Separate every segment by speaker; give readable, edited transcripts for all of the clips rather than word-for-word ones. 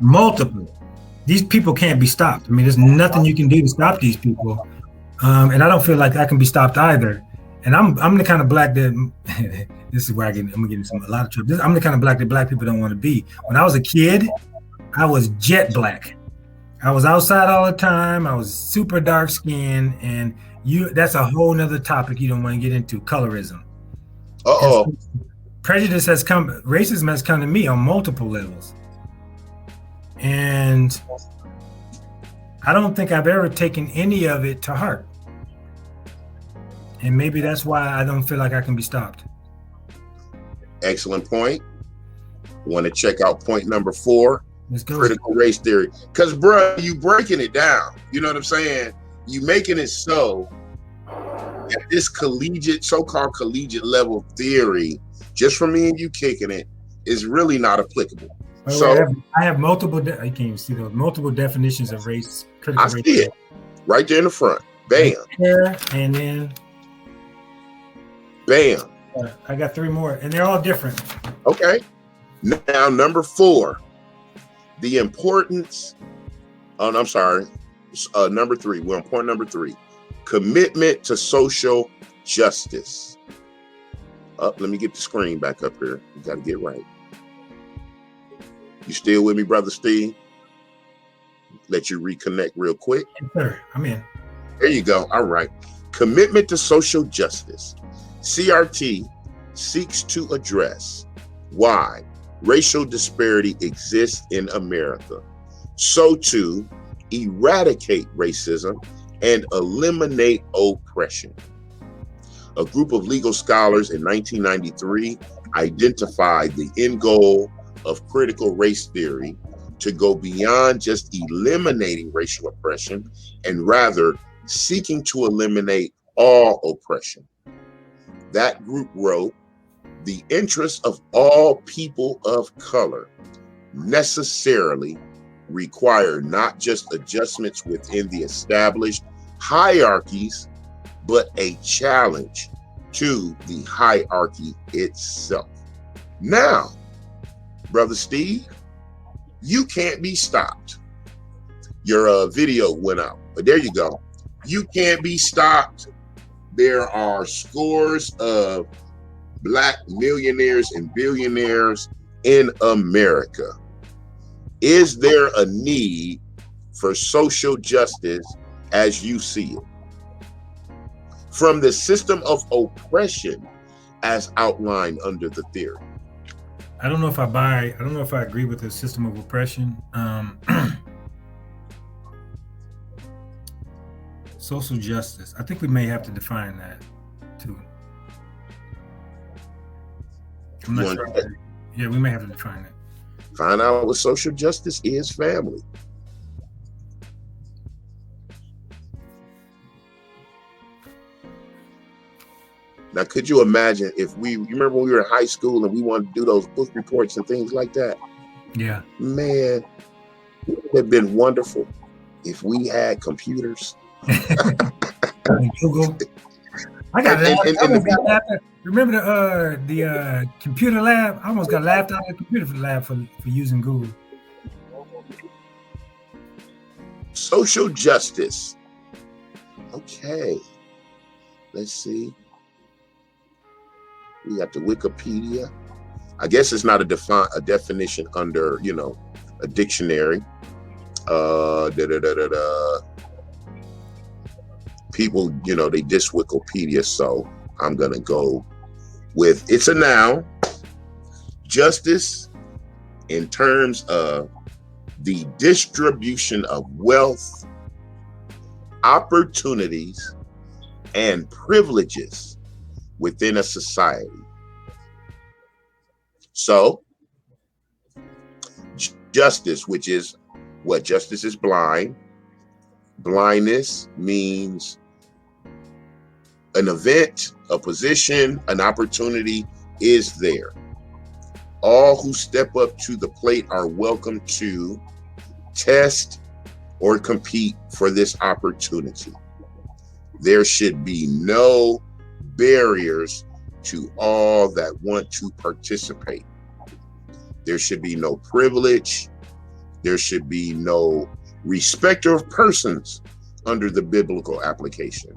Speaker 1: multiple. These people can't be stopped. I mean, there's nothing you can do to stop these people, and I don't feel like I can be stopped either. And I'm the kind of black that this is where I'm gonna get into a lot of trouble. I'm the kind of black that black people don't want to be. When I was a kid, I was jet black. I was outside all the time. I was super dark skinned, and that's a whole nother topic you don't want to get into, colorism. Prejudice racism has come to me on multiple levels. And I don't think I've ever taken any of it to heart. And maybe that's why I don't feel like I can be stopped.
Speaker 2: Excellent point. Want to check out point number 4?
Speaker 1: Let's go.
Speaker 2: Critical race theory. Because, bro, you breaking it down. You know what I'm saying? You making it so that this so-called collegiate level theory, just from me and you kicking it, is really not applicable.
Speaker 1: I have multiple. You can't even see those multiple definitions of race.
Speaker 2: I see it right there in the front. Bam.
Speaker 1: There, and then
Speaker 2: bam.
Speaker 1: I got 3 more, and they're all different.
Speaker 2: Okay. Now, number 4, the importance. Oh, I'm sorry. Number 3. We're on point number 3. Commitment to social justice. Let me get the screen back up here. You got to get right. You still with me, Brother Steve? Let you reconnect real quick.
Speaker 1: Yes, sir. I'm in.
Speaker 2: There you go. All right. Commitment to social justice. C.R.T. seeks to address why racial disparity exists in America, so to eradicate racism and eliminate oppression. A group of legal scholars in 1993 identified the end goal of critical race theory to go beyond just eliminating racial oppression and rather seeking to eliminate all oppression. That group wrote, the interests of all people of color necessarily require not just adjustments within the established hierarchies, but a challenge to the hierarchy itself. Now, Brother Steve, you can't be stopped. Your video went out, but there you go. You can't be stopped. There are scores of Black millionaires and billionaires in America. Is there a need for social justice as you see it? From the system of oppression as outlined under the theory.
Speaker 1: I don't know if I agree with the system of oppression. Social justice. I think we may have to define that too. I'm not sure. Yeah, we may have to define that.
Speaker 2: Find out what social justice is, family. Now, could you imagine if you remember when we were in high school and we wanted to do those book reports and things like that?
Speaker 1: Yeah.
Speaker 2: Man, it would have been wonderful if we had computers.
Speaker 1: Google. I got laughed. Remember the computer lab? I almost got laughed out of the computer lab for using Google.
Speaker 2: Social justice. Okay. Let's see. We got the Wikipedia. I guess it's not a definition under, a dictionary. People, they diss Wikipedia, so I'm gonna go with it's a noun. Justice in terms of the distribution of wealth, opportunities, and privileges within a society. So, justice, which is what justice is blind. Blindness means an event, a position, an opportunity is there. All who step up to the plate are welcome to test or compete for this opportunity. There should be no barriers to all that want to participate. There should be no privilege, There should be no respecter of persons under the biblical application.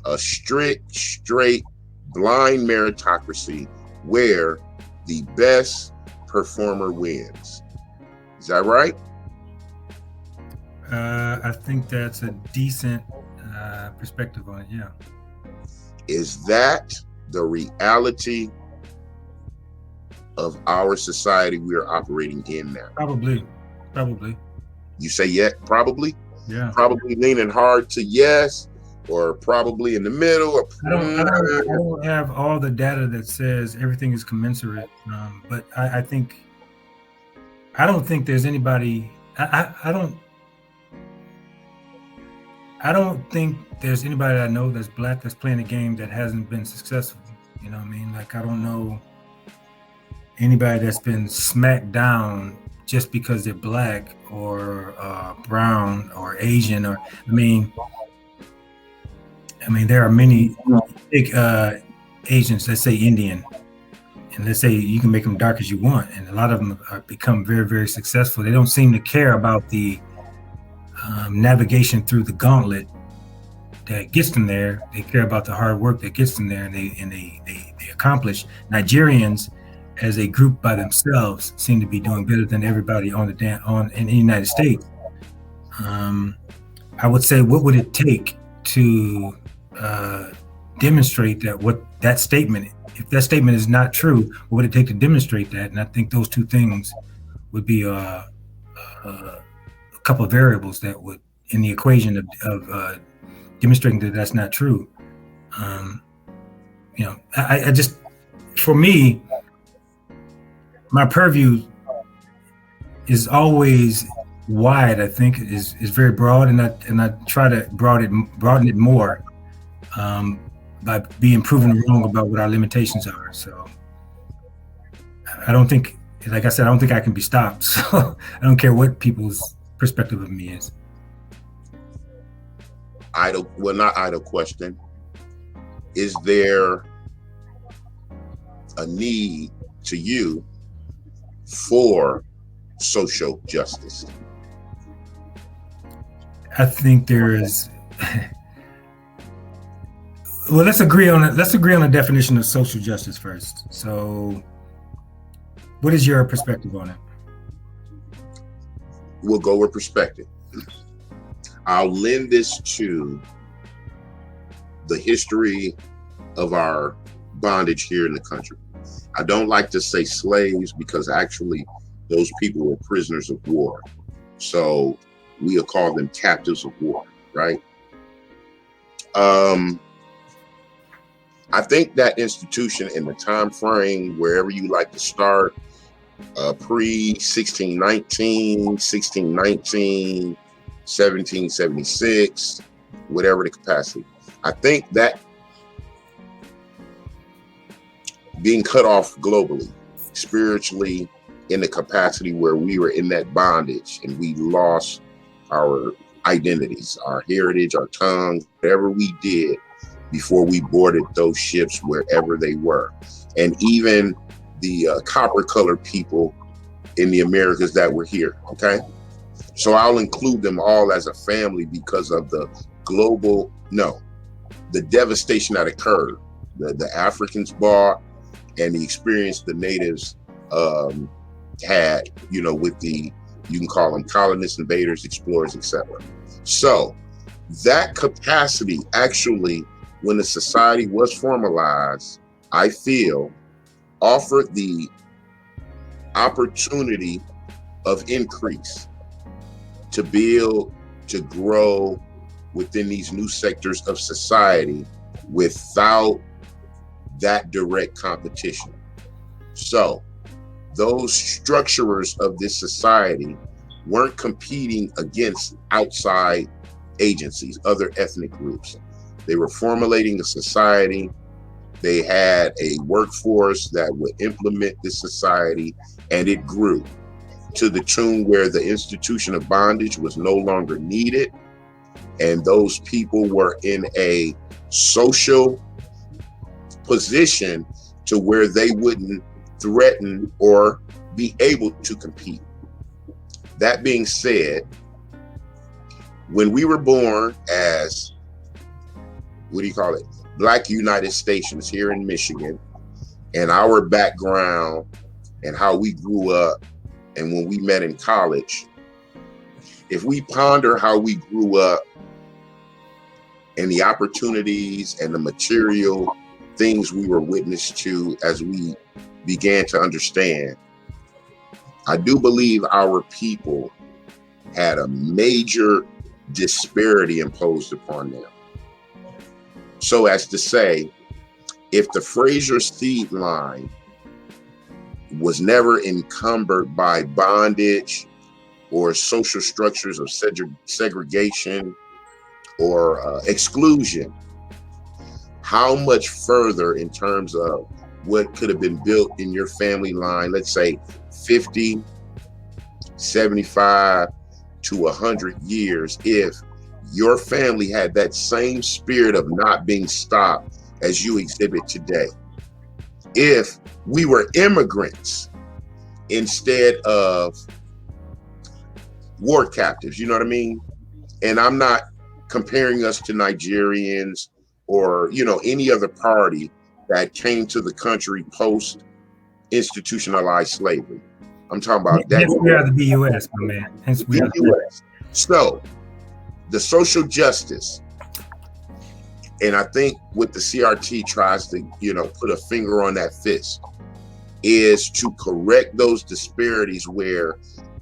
Speaker 2: A strict, straight, blind meritocracy where the best performer wins. Is that right?
Speaker 1: I think that's a decent perspective on it. Yeah.
Speaker 2: Is that the reality of our society we are operating in now?
Speaker 1: Probably.
Speaker 2: You say yet? Probably?
Speaker 1: Yeah.
Speaker 2: Probably leaning hard to yes, or probably in the middle. Or,
Speaker 1: I don't have all the data that says everything is commensurate, but I don't think there's anybody. I don't think there's anybody I know that's black that's playing a game that hasn't been successful. You know what I mean? Like, I don't know anybody that's been smacked down just because they're black or brown or Asian. Or I mean, there are many big Asians, let's say Indian, and let's say you can make them dark as you want, and a lot of them are become very, very successful. They don't seem to care about the navigation through the gauntlet that gets them there. They care about the hard work that gets them there, and they accomplish. Nigerians, as a group by themselves, seem to be doing better than everybody in the United States. I would say, what would it take to demonstrate that statement? If that statement is not true, what would it take to demonstrate that? And I think those two things would be a couple of variables that would, in the equation of demonstrating that that's not true. I just, for me, my purview is always wide. I think is very broad, and I try to broaden it more by being proven wrong about what our limitations are. So I don't think, like I said, I don't think I can be stopped. So I don't care what people's perspective of me is.
Speaker 2: Not idle question. Is there a need to you for social justice?
Speaker 1: I think there is. Well, let's agree on it. Let's agree on a definition of social justice first. So, what is your perspective on it?
Speaker 2: We'll go with perspective. I'll lend this to the history of our bondage here in the country. I don't like to say slaves, because actually those people were prisoners of war. So we'll call them captives of war, right? I think that institution in the time frame, wherever you like to start, pre-1619, 1619, 1776, whatever the capacity. I think that being cut off globally, spiritually, in the capacity where we were in that bondage and we lost our identities, our heritage, our tongues, whatever we did before we boarded those ships wherever they were. And even the copper colored people in the Americas that were here, okay? So I'll include them all as a family because of the the devastation that occurred. The Africans bought, and the experience the natives had, with you can call them colonists, invaders, explorers, etc. So that capacity actually, when the society was formalized, I feel offered the opportunity of increase to build, to grow within these new sectors of society without that direct competition. So those structurers of this society weren't competing against outside agencies, other ethnic groups. They were formulating a society. They had a workforce that would implement this society, and it grew to the tune where the institution of bondage was no longer needed, and those people were in a social position to where they wouldn't threaten or be able to compete. That being said, when we were born as, what do you call it, Black United Stations here in Michigan, and our background and how we grew up and when we met in college, if we ponder how we grew up and the opportunities and the material things we were witness to as we began to understand, I do believe our people had a major disparity imposed upon them. So as to say, if the Fraser seed line was never encumbered by bondage or social structures of segregation or exclusion, how much further in terms of what could have been built in your family line, let's say 50, 75 to 100 years, if your family had that same spirit of not being stopped as you exhibit today? If we were immigrants instead of war captives, you know what I mean? And I'm not comparing us to Nigerians or, you know, any other party that came to the country post institutionalized slavery. I'm talking about that.
Speaker 1: Hence we are the BUS, my man. Hence we are the
Speaker 2: BUS. So the social justice, and I think what the C.R.T. tries to, you know, put a finger on that fist, is to correct those disparities where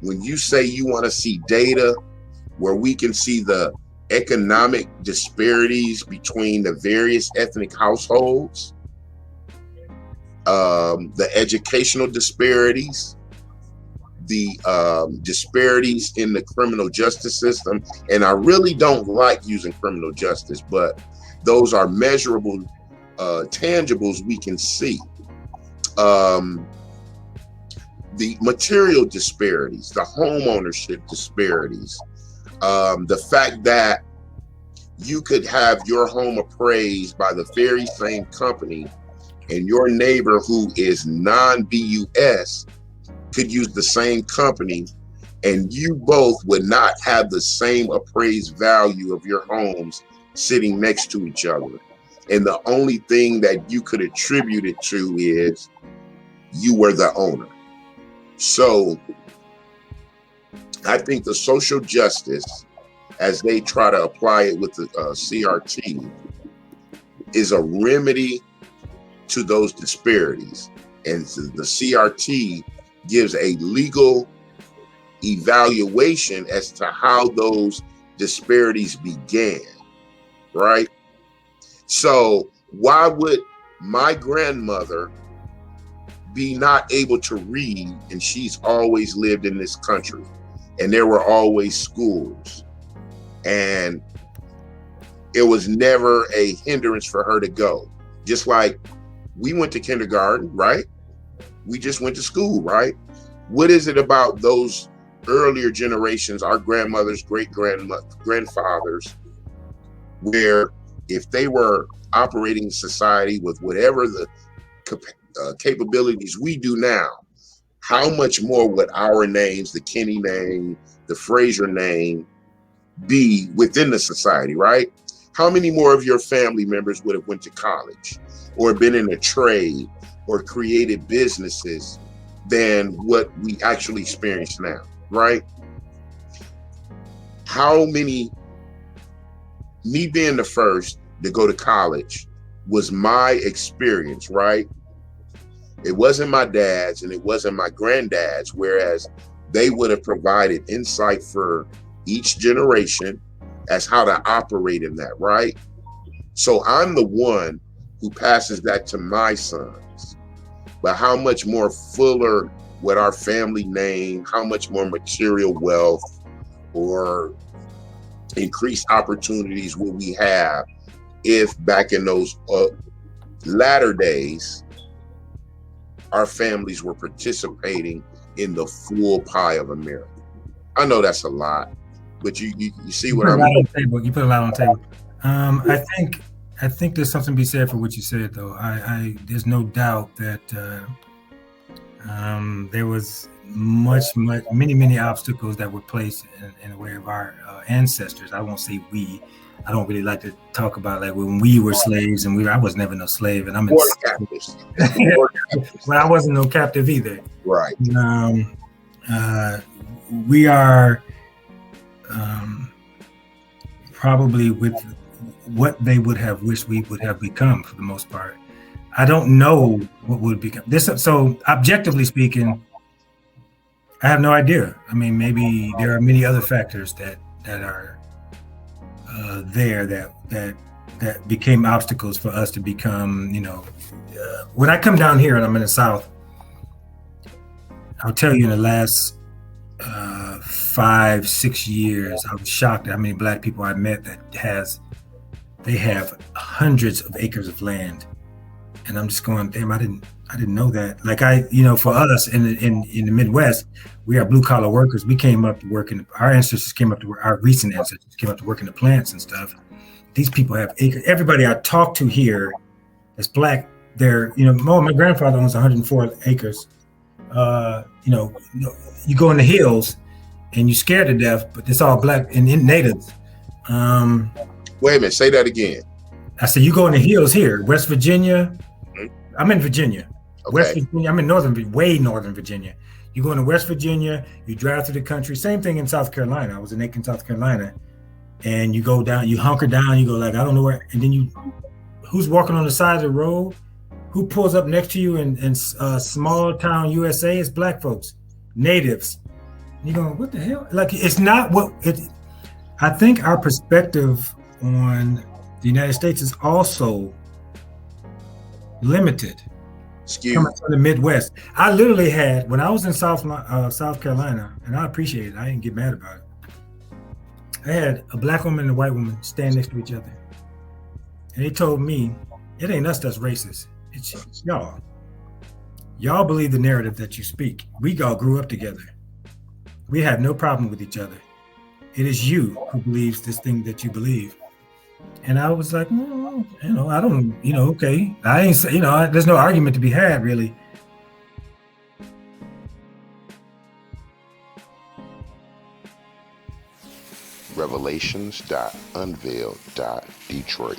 Speaker 2: when you say you want to see data where we can see the economic disparities between the various ethnic households, the educational disparities, the disparities in the criminal justice system. And I really don't like using criminal justice, but those are measurable tangibles we can see. The material disparities, the home ownership disparities, the fact that you could have your home appraised by the very same company and your neighbor who is non-BUS could use the same company, and you both would not have the same appraised value of your homes sitting next to each other. And the only thing that you could attribute it to is you were the owner. So I think the social justice, as they try to apply it with the CRT, is a remedy to those disparities. And the CRT gives a legal evaluation as to how those disparities began, right? So why would my grandmother be not able to read, and she's always lived in this country, and there were always schools, and it was never a hindrance for her to go? Just like we went to kindergarten, right? We just went to school, right? What is it about those earlier generations, our grandmothers, grandfathers, where if they were operating society with whatever the capabilities we do now, how much more would our names, the Kenny name, the Fraser name, be within the society, right? How many more of your family members would have went to college or been in a trade or created businesses than what we actually experience now, right? How many, me being the first to go to college was my experience, right? It wasn't my dad's and it wasn't my granddad's, whereas they would have provided insight for each generation as how to operate in that, right? So I'm the one who passes that to my sons. But how much more fuller would our family name, how much more material wealth or increased opportunities would we have if back in those latter days, our families were participating in the full pie of America? I know that's a lot, but you see what I mean?
Speaker 1: You put a lot on the table. I think there's something to be said for what you said, though. There's no doubt that there was many obstacles that were placed in the way of our ancestors. I won't say we. I don't really like to talk about like when we were slaves, and I was never no slave, and I'm in.
Speaker 2: Captives.
Speaker 1: Well, I wasn't no captive either.
Speaker 2: Right.
Speaker 1: We are probably with what they would have wished we would have become for the most part. I don't know what would become this. So objectively speaking, I have no idea. I mean, maybe there are many other factors that are there that became obstacles for us to become. When I come down here and I'm in the South, I'll tell you in the last 5-6 years, I was shocked at how many Black people I met they have hundreds of acres of land, and I'm just going, damn, I didn't know that. Like for us in the Midwest, we are blue collar workers. We came up to work our ancestors came up to work. Our recent ancestors came up to work in the plants and stuff. These people have acres. Everybody I talk to here that's Black, my grandfather owns 104 acres. You go in the hills and you're scared to death, but it's all Black and natives.
Speaker 2: Wait a minute, say that again.
Speaker 1: I said, you go in the hills here, West Virginia. Mm-hmm. I'm in Virginia. Okay. West Virginia. I'm in way northern Virginia. You go into West Virginia, you drive through the country. Same thing in South Carolina. I was in Aiken, South Carolina. And you go down, you hunker down, you go like, I don't know where. And then who's walking on the side of the road? Who pulls up next to you in small town USA? It's Black folks, natives. And you're going, what the hell? Like, it's not what it. I think our perspective on the United States is also limited. Coming from the Midwest. I literally had, when I was in South Carolina, and I appreciate it, I didn't get mad about it. I had a Black woman and a white woman stand next to each other. And they told me, it ain't us that's racist. It's y'all. Y'all believe the narrative that you speak. We all grew up together. We have no problem with each other. It is you who believes this thing that you believe. And I was like, I don't, okay. I ain't say, there's no argument to be had, really.
Speaker 2: Revelations.Unveiled.Detroit.